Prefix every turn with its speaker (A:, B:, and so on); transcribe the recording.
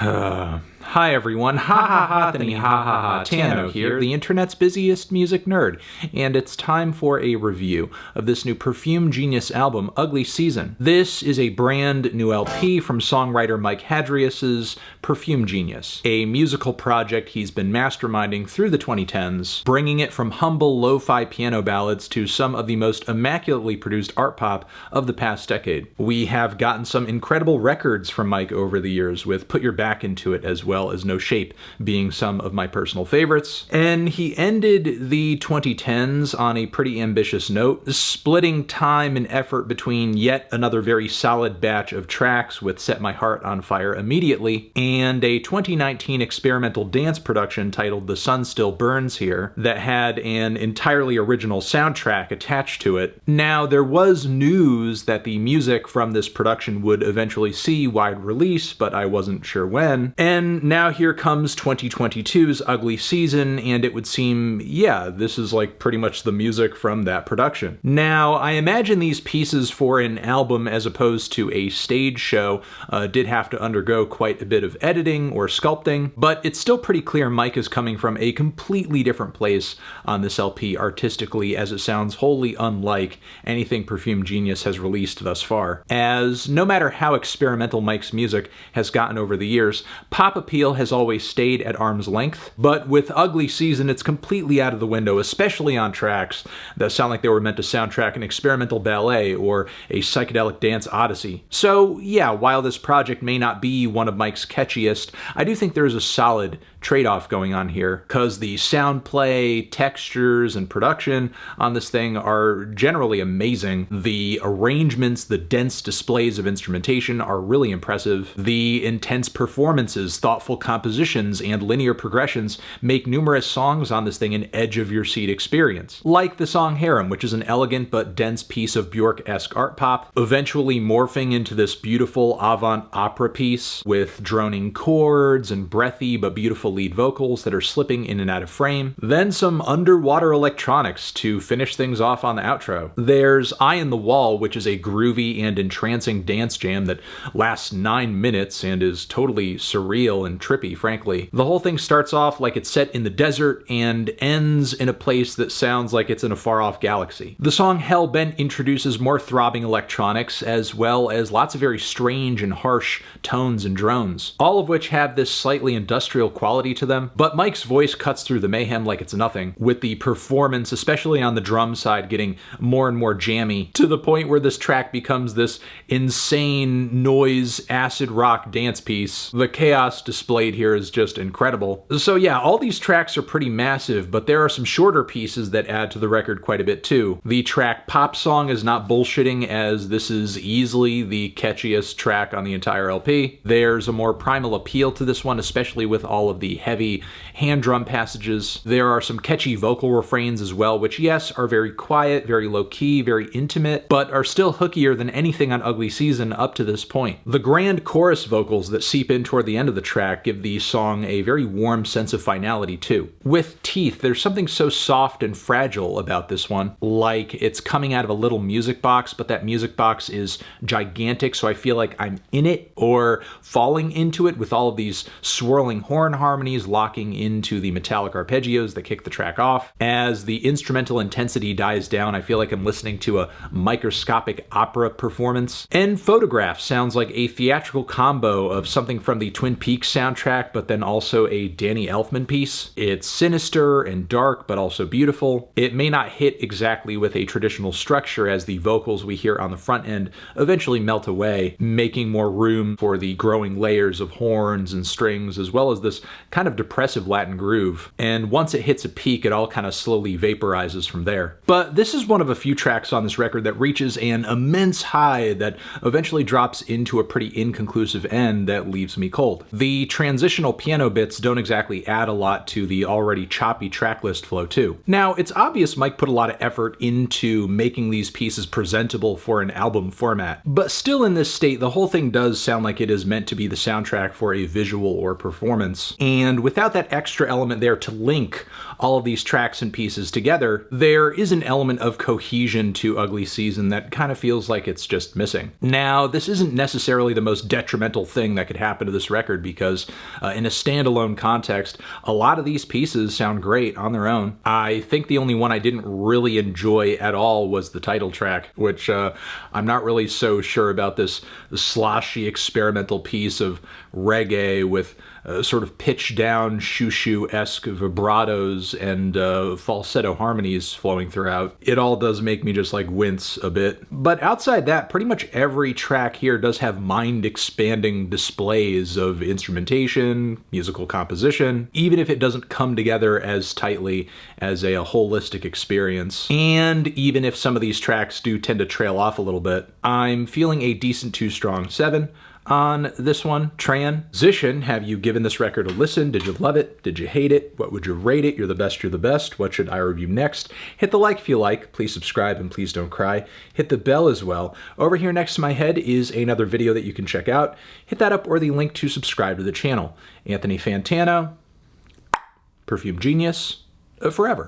A: Hi everyone, ha ha ha, ha ha ha, Tano here, the internet's busiest music nerd, and it's time for a review of this new Perfume Genius album, Ugly Season. This is a brand new LP from songwriter Mike Hadrius's Perfume Genius, a musical project he's been masterminding through the 2010s, bringing it from humble lo-fi piano ballads to some of the most immaculately produced art pop of the past decade. We have gotten some incredible records from Mike over the years, with Put Your Back Into It as well as No Shape being some of my personal favorites. And he ended the 2010s on a pretty ambitious note, splitting time and effort between yet another very solid batch of tracks with Set My Heart on Fire Immediately, and a 2019 experimental dance production titled The Sun Still Burns Here that had an entirely original soundtrack attached to it. Now, there was news that the music from this production would eventually see wide release, but I wasn't sure when. And now here comes 2022's Ugly Season, and it would seem, yeah, this is like pretty much the music from that production. Now, I imagine these pieces for an album as opposed to a stage show did have to undergo quite a bit of editing or sculpting, but it's still pretty clear Mike is coming from a completely different place on this LP artistically, as it sounds wholly unlike anything Perfume Genius has released thus far. As no matter how experimental Mike's music has gotten over the years, pop appeal has always stayed at arm's length, but with Ugly Season it's completely out of the window, especially on tracks that sound like they were meant to soundtrack an experimental ballet or a psychedelic dance odyssey. So yeah, while this project may not be one of Mike's catchiest, I do think there is a solid trade-off going on here, because the sound play, textures, and production on this thing are generally amazing. The arrangements, the dense displays of instrumentation are really impressive. The intense performances, thoughtful compositions, and linear progressions make numerous songs on this thing an edge-of-your-seat experience. Like the song HEREM, which is an elegant but dense piece of Bjork-esque art pop, eventually morphing into this beautiful avant-opera piece with droning chords and breathy but beautiful lead vocals that are slipping in and out of frame. Then some underwater electronics to finish things off on the outro. There's Eye in the Wall, which is a groovy and entrancing dance jam that lasts 9 minutes and is totally surreal and trippy, frankly. The whole thing starts off like it's set in the desert and ends in a place that sounds like it's in a far-off galaxy. The song HELLBENT introduces more throbbing electronics, as well as lots of very strange and harsh tones and drones, all of which have this slightly industrial quality to them, but Mike's voice cuts through the mayhem like it's nothing, with the performance, especially on the drum side, getting more and more jammy, to the point where this track becomes this insane noise acid rock dance piece. The chaos displayed here is just incredible. So yeah, all these tracks are pretty massive, but there are some shorter pieces that add to the record quite a bit too. The track Pop Song is not bullshitting, as this is easily the catchiest track on the entire LP. There's a more primal appeal to this one, especially with all of the heavy hand drum passages. There are some catchy vocal refrains as well, which yes, are very quiet, very low-key, very intimate, but are still hookier than anything on Ugly Season up to this point. The grand chorus vocals that seep in toward the end of the track give the song a very warm sense of finality too. With Teeth, there's something so soft and fragile about this one, like it's coming out of a little music box, but that music box is gigantic, so I feel like I'm in it or falling into it, with all of these swirling horn harmonies locking into the metallic arpeggios that kick the track off. As the instrumental intensity dies down, I feel like I'm listening to a microscopic opera performance. And Photograph sounds like a theatrical combo of something from the Twin Peaks soundtrack, but then also a Danny Elfman piece. It's sinister and dark, but also beautiful. It may not hit exactly with a traditional structure, as the vocals we hear on the front end eventually melt away, making more room for the growing layers of horns and strings, as well as this kind of depressive Latin groove. And once it hits a peak, it all kind of slowly vaporizes from there. But this is one of a few tracks on this record that reaches an immense high that eventually drops into a pretty inconclusive end that leaves me cold. The transitional piano bits don't exactly add a lot to the already choppy tracklist flow too. Now, it's obvious Mike put a lot of effort into making these pieces presentable for an album format, but still in this state, the whole thing does sound like it is meant to be the soundtrack for a visual or performance. And without that extra element there to link all of these tracks and pieces together, there is an element of cohesion to Ugly Season that kind of feels like it's just missing. Now, this isn't necessarily the most detrimental thing that could happen to this record, because because in a standalone context, a lot of these pieces sound great on their own. I think the only one I didn't really enjoy at all was the title track, which I'm not really so sure about this sloshy experimental piece of reggae with sort of pitched down shoo-shoo-esque vibratos and falsetto harmonies flowing throughout. It all does make me just like wince a bit. But outside that, pretty much every track here does have mind-expanding displays of instrumentation, musical composition, even if it doesn't come together as tightly as a holistic experience. And even if some of these tracks do tend to trail off a little bit, I'm feeling a decent 2-strong 7 on this one. Transition, have you given this record a listen? Did you love it? Did you hate it? What would you rate it? You're the best, you're the best. What should I review next? Hit the like if you like. Please subscribe and please don't cry. Hit the bell as well. Over here next to my head is another video that you can check out. Hit that up or the link to subscribe to the channel. Anthony Fantano, Perfume Genius, forever.